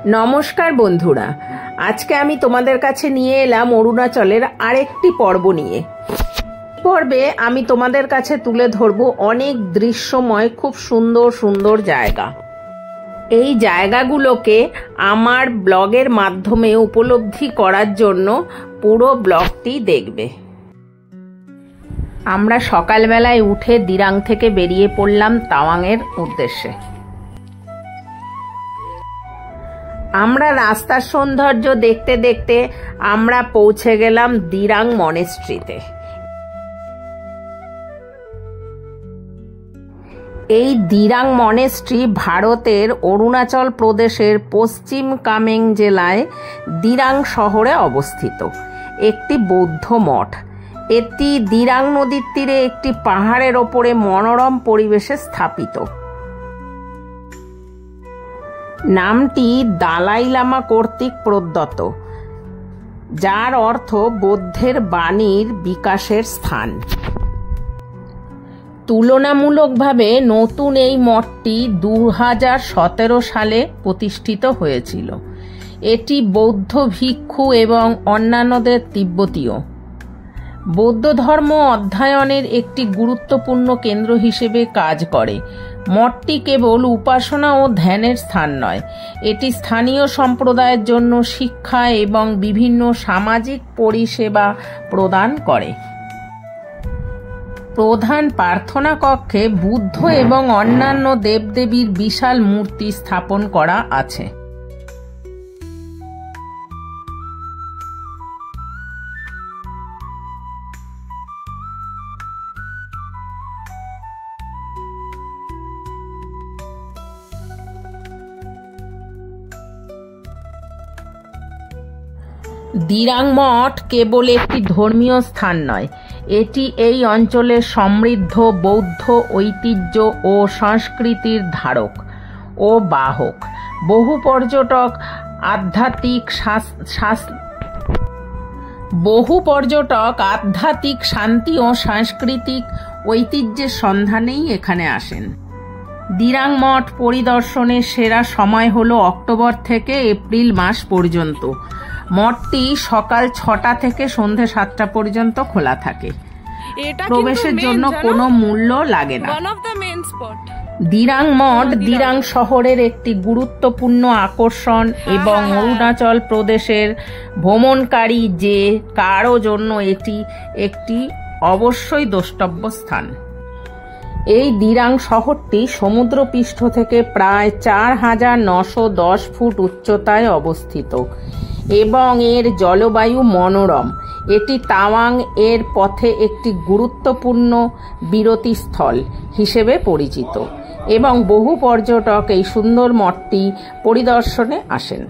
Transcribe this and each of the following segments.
নমস্কার বন্ধুরা, আজকে আমি তোমাদের কাছে নিয়ে এলাম অরুণাচলের আরেকটি পর্ব নিয়ে। পর্বে আমি তোমাদের কাছে তুলে ধরব অনেক দৃশ্যময় খুব সুন্দর সুন্দর জায়গা। এই জায়গাগুলোকে আমার ব্লগের মাধ্যমে উপলব্ধি করার জন্য পুরো ব্লগটি দেখবে। আমরা সকালবেলায় উঠে দিরাং থেকে বেরিয়ে পড়লাম তাওয়াংয়ের উদ্দেশ্যে। আমরা রাস্তার সৌন্দর্য দেখতে দেখতে আমরা পৌঁছে গেলাম দিরাং মনেস্ট্রিতে। এই দিরাং মনেস্ট্রি ভারতের অরুণাচল প্রদেশের পশ্চিম কামেং জেলায় দিরাং শহরে অবস্থিত একটি বৌদ্ধ মঠ। এটি দিরাং নদীর তীরে একটি পাহাড়ের ওপরে মনোরম পরিবেশে স্থাপিত। নামটি দালাই লামা কর্তৃক প্রদত্ত, যার অর্থ বৌদ্ধের বাণীর বিকাশের স্থান। তুলনামূলকভাবে নতুন এই মঠটি 2017 সালে প্রতিষ্ঠিত হয়েছিল। এটি বৌদ্ধ ভিক্ষু এবং অন্যান্যদের তিব্বতীয় বৌদ্ধ ধর্ম অধ্যয়নের একটি গুরুত্বপূর্ণ কেন্দ্র হিসেবে কাজ করে। মঠটি কেবল উপাসনা ও ধ্যানের স্থান নয়, এটি স্থানীয় সম্প্রদায়ের জন্য শিক্ষা এবং বিভিন্ন সামাজিক পরিষেবা প্রদান করে। প্রধান প্রার্থনা কক্ষে বুদ্ধ এবং অন্যান্য দেবদেবীর বিশাল মূর্তি স্থাপন করা আছে। দিরাং মঠ কেবল একটি ধর্মীয় স্থান নয়, এটি এই অঞ্চলের সমৃদ্ধ বৌদ্ধ ঐতিহ্য ও সংস্কৃতির ধারক ও বাহক। বহু পর্যটক আধ্যাত্মিক শান্তি ও সাংস্কৃতিক ঐতিহ্যের সন্ধানেই এখানে আসেন। দিরাং মঠ পরিদর্শনের সেরা সময় হলো অক্টোবর থেকে এপ্রিল মাস পর্যন্ত। মঠটি সকাল 6টা থেকে সন্ধ্যে 7টা পর্যন্ত খোলা থাকে। প্রবেশের জন্য কোনো মূল্য লাগে না। দিরাং মঠ দিরাং শহরের একটি গুরুত্বপূর্ণ আকর্ষণ এবং অরুণাচল প্রদেশের ভ্রমণকারী যে কারো জন্য এটি একটি অবশ্যই দ্রষ্টব্য স্থান। এই দিরাং শহরটি সমুদ্রপৃষ্ঠ থেকে প্রায় 4910 ফুট উচ্চতায় অবস্থিত এবং এর জলবায়ু মনোরম। এটি তাওয়াং এর পথে একটি গুরুত্বপূর্ণ বিরতিস্থল হিসেবে পরিচিত এবং বহু পর্যটক এই সুন্দর মঠটি পরিদর্শনে আসেন।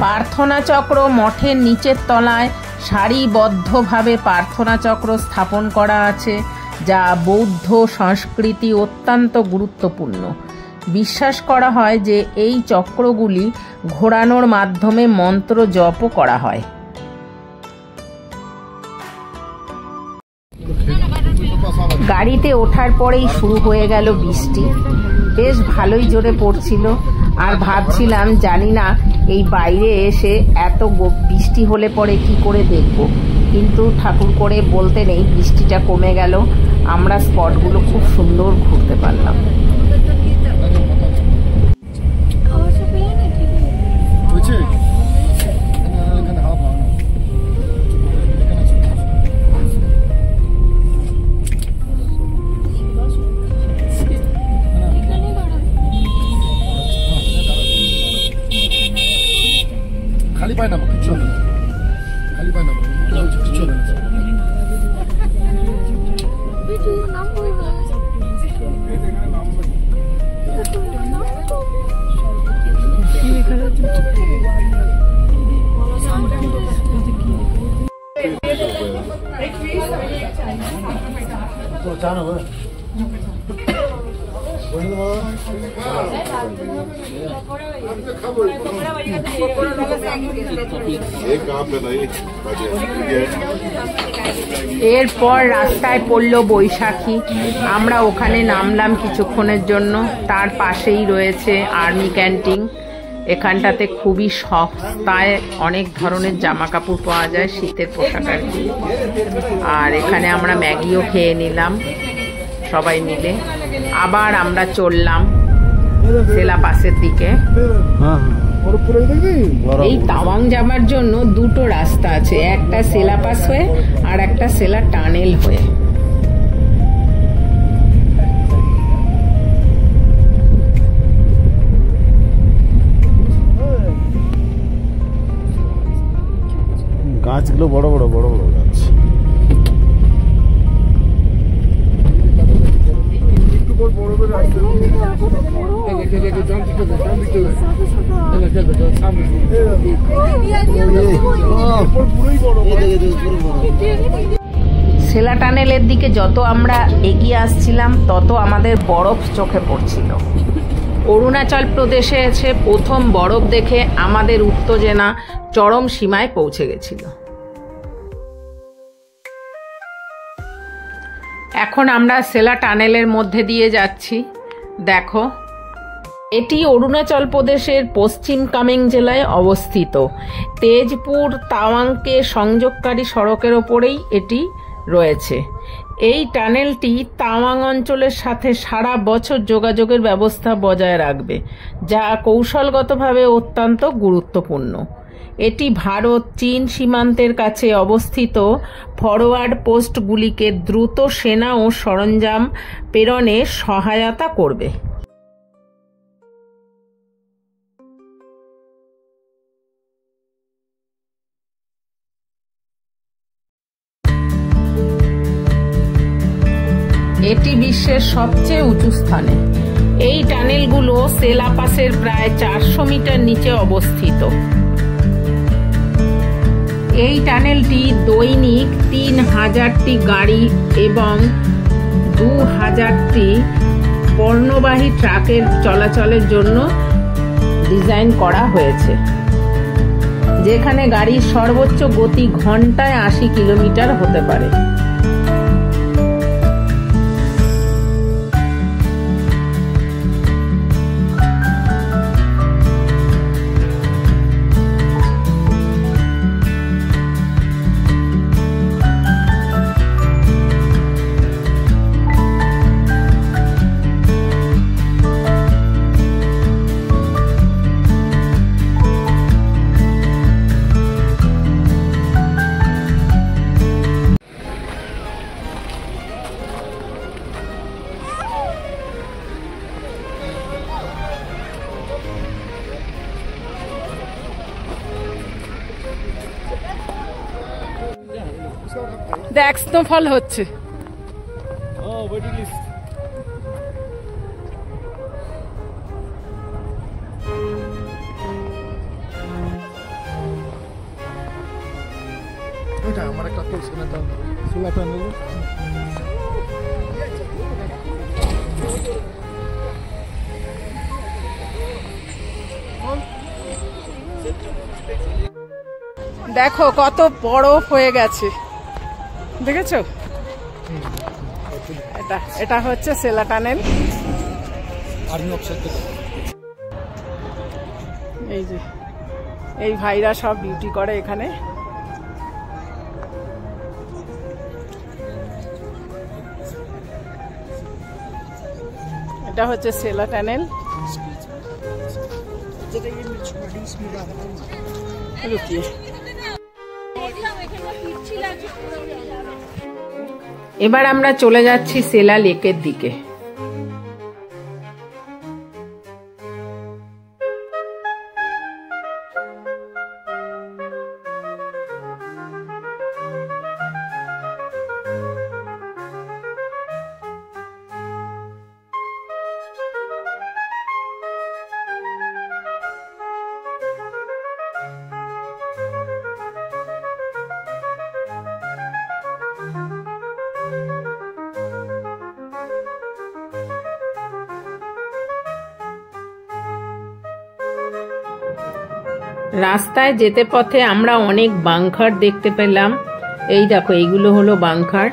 প্রার্থনা চক্র মঠের নিচের তলায় সারিবদ্ধভাবে প্রার্থনা চক্র স্থাপন করা আছে, যা বৌদ্ধ সংস্কৃতি অত্যন্ত গুরুত্বপূর্ণ। বিশ্বাস করা হয় যে এই চক্রগুলি ঘোরানোর মাধ্যমে মন্ত্র জপও করা হয়। গাড়িতে ওঠার পরেই শুরু হয়ে গেল বৃষ্টি। বেশ ভালোই জোরে পড়ছিল আর ভাবছিলাম জানি না এই বাইরে এসে এত বৃষ্টি হলে পরে কি করে দেখব, কিন্তু ঠাকুর করে বলতে নেই, বৃষ্টিটা কমে গেল। আমরা স্পটগুলো খুব সুন্দর ঘুরতে পারলাম। এরপর রাস্তায় পড়ল বৈশাখী। আমরা ওখানে নামলাম কিছুক্ষণের জন্য। তার পাশেই রয়েছে আর্মি ক্যান্টিন। এখানটাতে খুবই সস্তায় অনেক ধরনের জামা কাপড় পাওয়া যায়, শীতের পোশাক আর কি। আর এখানে আমরা ম্যাগিও খেয়ে নিলাম সবাই মিলে। আবার আমরা চললাম সেলা পাসের দিকে। এই তাওয়াং যাবার জন্য দুটো রাস্তা আছে, একটা সেলা পাস হয়ে আর একটা সেলা টানেল হয়ে। গাছগুলো বড় বড় বড় বড় গাছ। সেলা টানেলের দিকে যত আমরা এগিয়ে আসছিলাম তত আমাদের বরফ চোখে পড়ছিল। অরুণাচল প্রদেশে এসে প্রথম বরফ দেখে আমাদের উত্তেজনা চরম সীমায় পৌঁছে গেছিল। এখন আমরা সেলা টানেলের মধ্যে দিয়ে যাচ্ছি। দেখো, এটি অরুণাচল প্রদেশের পশ্চিম কামেং জেলায় অবস্থিত। তেজপুর তাওয়াংকে সংযোগকারী সড়কের ওপরেই এটি রয়েছে। এই টানেলটি তাওয়াং অঞ্চলের সাথে সারা বছর যোগাযোগের ব্যবস্থা বজায় রাখবে, যা কৌশলগতভাবে অত্যন্ত গুরুত্বপূর্ণ। এটি ভারত চীন সীমান্তের কাছে অবস্থিত ফরওয়ার্ড পোস্টগুলিকে দ্রুত সেনা ও সরঞ্জাম প্রেরণে সহায়তা করবে। এটি বিশ্বের সবচেয়ে উঁচু স্থানে। এই টানেলগুলো সেলা পাসের প্রায় 400 মিটার নিচে অবস্থিত। এই টানেলটি দৈনিক 3000টি গাড়ি এবং 2000টি পণ্যবাহী ট্রাকের চলাচলের জন্য ডিজাইন করা হয়েছে, যেখানে গাড়ির সর্বোচ্চ গতি ঘন্টায় 80 কিলোমিটার হতে পারে। দেখ, স্নোফল হচ্ছে। আমার একটা সোলা টানেল। দেখো কত বরফ হয়ে গেছে, দেখেছো? এটা হচ্ছে সেলা টানেল। এই যে এই ভাইরা সব ডিউটি করে এখানে। এটা হচ্ছে সেলা টানেল। এবার আমরা চলে যাচ্ছি সেলা লেকের দিকে। রাস্তায় যেতে পথে আমরা অনেক বাংকার দেখতে পেলাম। এই দেখো, এইগুলো হলো বাংকার।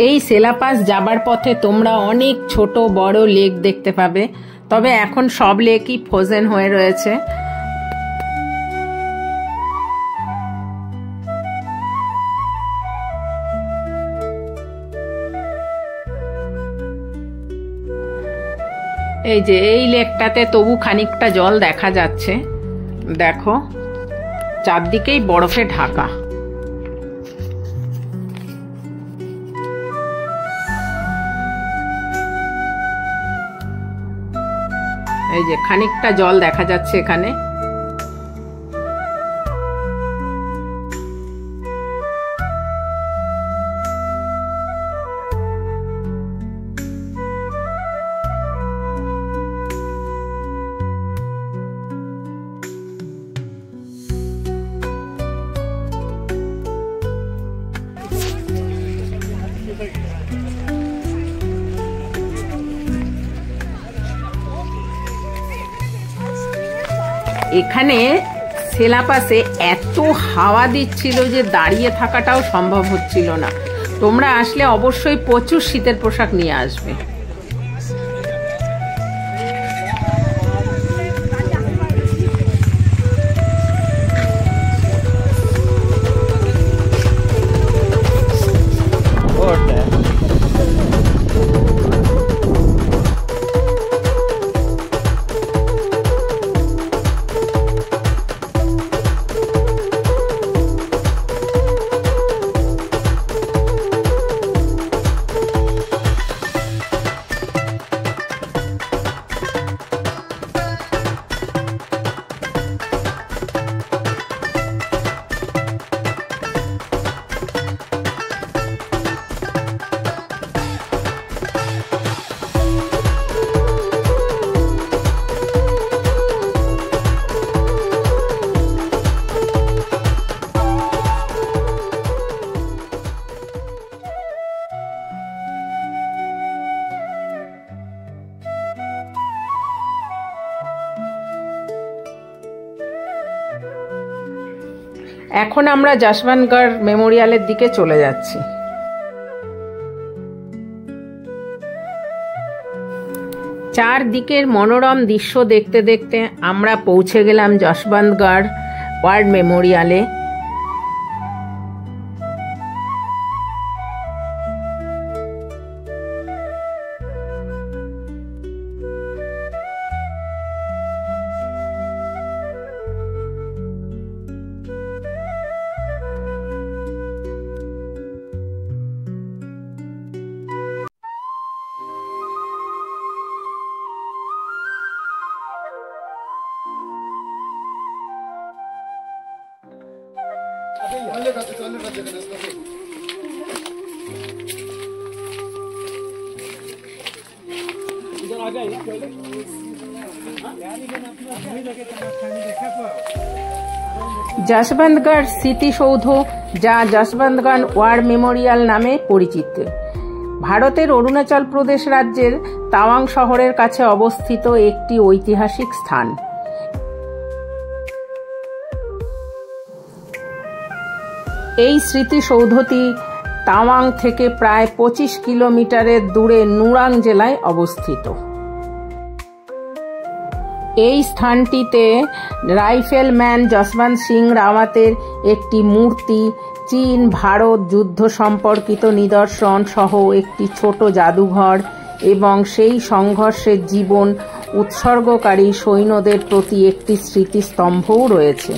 এই সেলাপাস যাবার পথে তোমরা অনেক ছোট বড় লেক দেখতে পাবে, তবে এখন সব লেকই ফ্রোজেন হয়ে রয়েছে। এই যে এই লেকটাতে তবু খানিকটা জল দেখা যাচ্ছে, দেখো চারদিকেই বরফে ঢাকা। এই যে খানিকটা জল দেখা যাচ্ছে এখানে। এখানে সেলাপাসে এত হাওয়া দিচ্ছিল যে দাঁড়িয়ে থাকাটাও সম্ভব হচ্ছিল না। তোমরা আসলে অবশ্যই প্রচুর শীতের পোশাক নিয়ে আসবে। এখন আমরা যশবন্তগড় মেমোরিয়ালের দিকে চলে যাচ্ছি। চারদিকের মনোরম দৃশ্য দেখতে দেখতে আমরা পৌঁছে গেলাম যশবন্তগড় ওয়ার মেমোরিয়ালে। যশবন্তগড় স্মৃতিসৌধ, যা যশবন্তগড় ওয়ার মেমোরিয়াল নামে পরিচিত, ভারতের অরুণাচল প্রদেশ রাজ্যের তাওয়াং শহরের কাছে অবস্থিত একটি ঐতিহাসিক স্থান। এই স্মৃতিসৌধটি তাওয়াং থেকে প্রায় 25 কিলোমিটারের দূরে নুরাং জেলায় অবস্থিত। এই স্থানটিতে রাইফেলম্যান যশবন্ত সিং রাওয়াতের একটি মূর্তি, চীন ভারত যুদ্ধ সম্পর্কিত নিদর্শন সহ একটি ছোট জাদুঘর এবং সেই সংঘর্ষের জীবন উৎসর্গকারী সৈন্যদের প্রতি একটি স্মৃতিস্তম্ভও রয়েছে।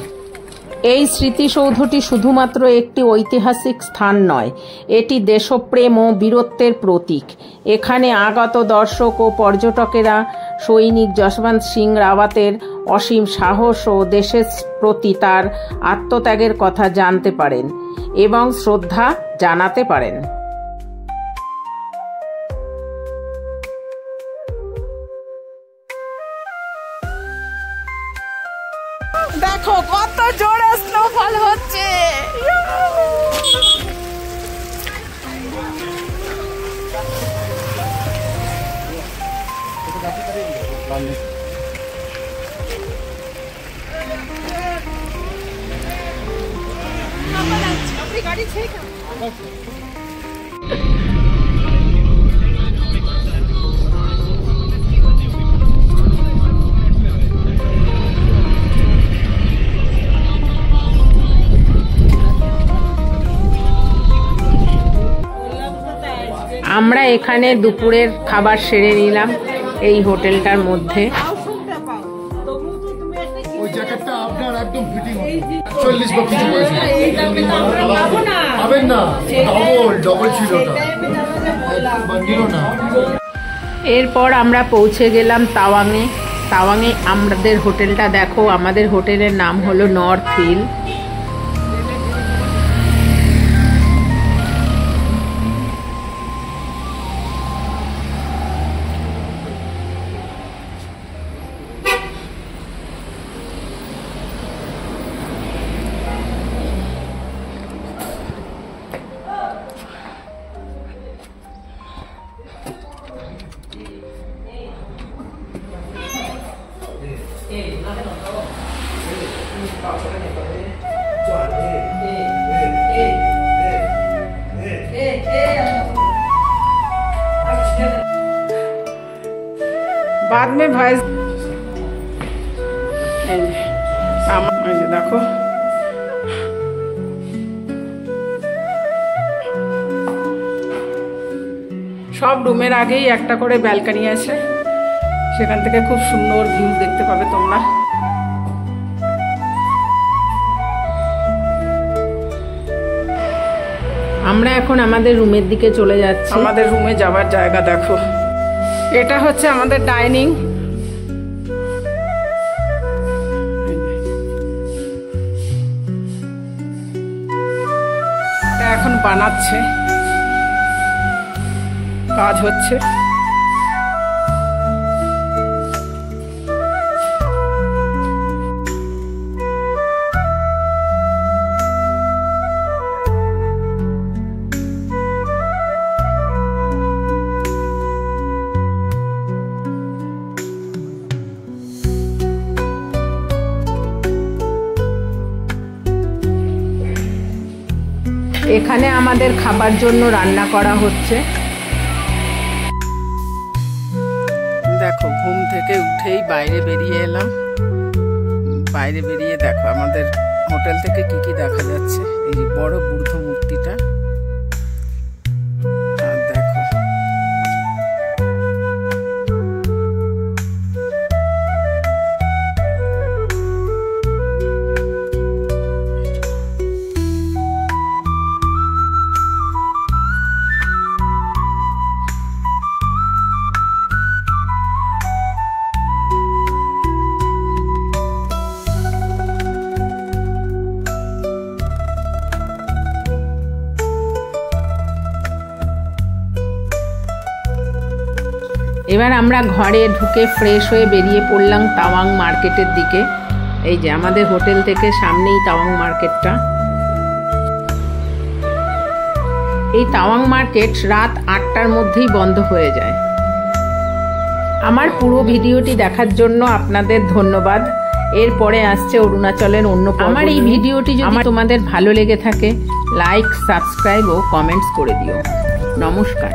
এই স্মৃতিসৌধটি শুধুমাত্র একটি ঐতিহাসিক স্থান নয়, এটি দেশপ্রেম ও বীরত্বের প্রতীক। এখানে আগত দর্শক ও পর্যটকেরা সৈনিক যশবন্ত সিং রাওয়াতের অসীম সাহস ও দেশের প্রতি তার আত্মত্যাগের কথা জানতে পারেন এবং শ্রদ্ধা জানাতে পারেন। দেখো কত জোরে স্নোফল হচ্ছে। আমরা এখানে দুপুরের খাবার সেরে নিলাম এই হোটেলটার মধ্যে। ওই জ্যাকেটটা আপনার একদম ফিটিং হবে 40 বা কিছু পয়সা পাবেন না, ডবল ছিল না। এরপর আমরা পৌঁছে গেলাম তাওয়াংয়ে। তাওয়াংয়ে আমাদের হোটেলটা দেখো, আমাদের হোটেলের নাম হলো নর্থ হিল। बाद में भैंस देखो সব রুমের আগেই একটা করে ব্যালকনি আছে, সেখান থেকে খুব সুন্দর ভিউ দেখতে পাবে তোমরা। আমরা এখন আমাদের রুমের দিকে চলে যাচ্ছি। আমাদের রুমে যাবার জায়গা দেখো, এটা হচ্ছে আমাদের ডাইনিং। এটা এখন বানাচ্ছে, কাজ হচ্ছে। এখানে আমাদের খাবার জন্য রান্না করা হচ্ছে। দেখো ঘুম থেকে উঠেই বাইরে বেরিয়ে এলাম। বাইরে বেরিয়ে দেখো আমাদের হোটেল থেকে কি কি দেখা যাচ্ছে। এই যে বড় বুদ্ধ মূর্তিটা, আর দেখো এবার আমরা ঘরে ঢুকে ফ্রেশ হয়ে বেরিয়ে পড়লাম তাওয়াং মার্কেটের দিকে। এই যে আমাদের হোটেল থেকে সামনেই তাওয়াং মার্কেটটা। এই তাওয়াং মার্কেট রাত 8টার মধ্যেই বন্ধ হয়ে যায়। আমার পুরো ভিডিওটি দেখার জন্য আপনাদের ধন্যবাদ। এরপরে আসছে অরুণাচলের অন্য পর্ব। আমার এই ভিডিওটি যদি তোমাদের ভালো লেগে থাকে লাইক, সাবস্ক্রাইব ও কমেন্টস করে দিও। নমস্কার।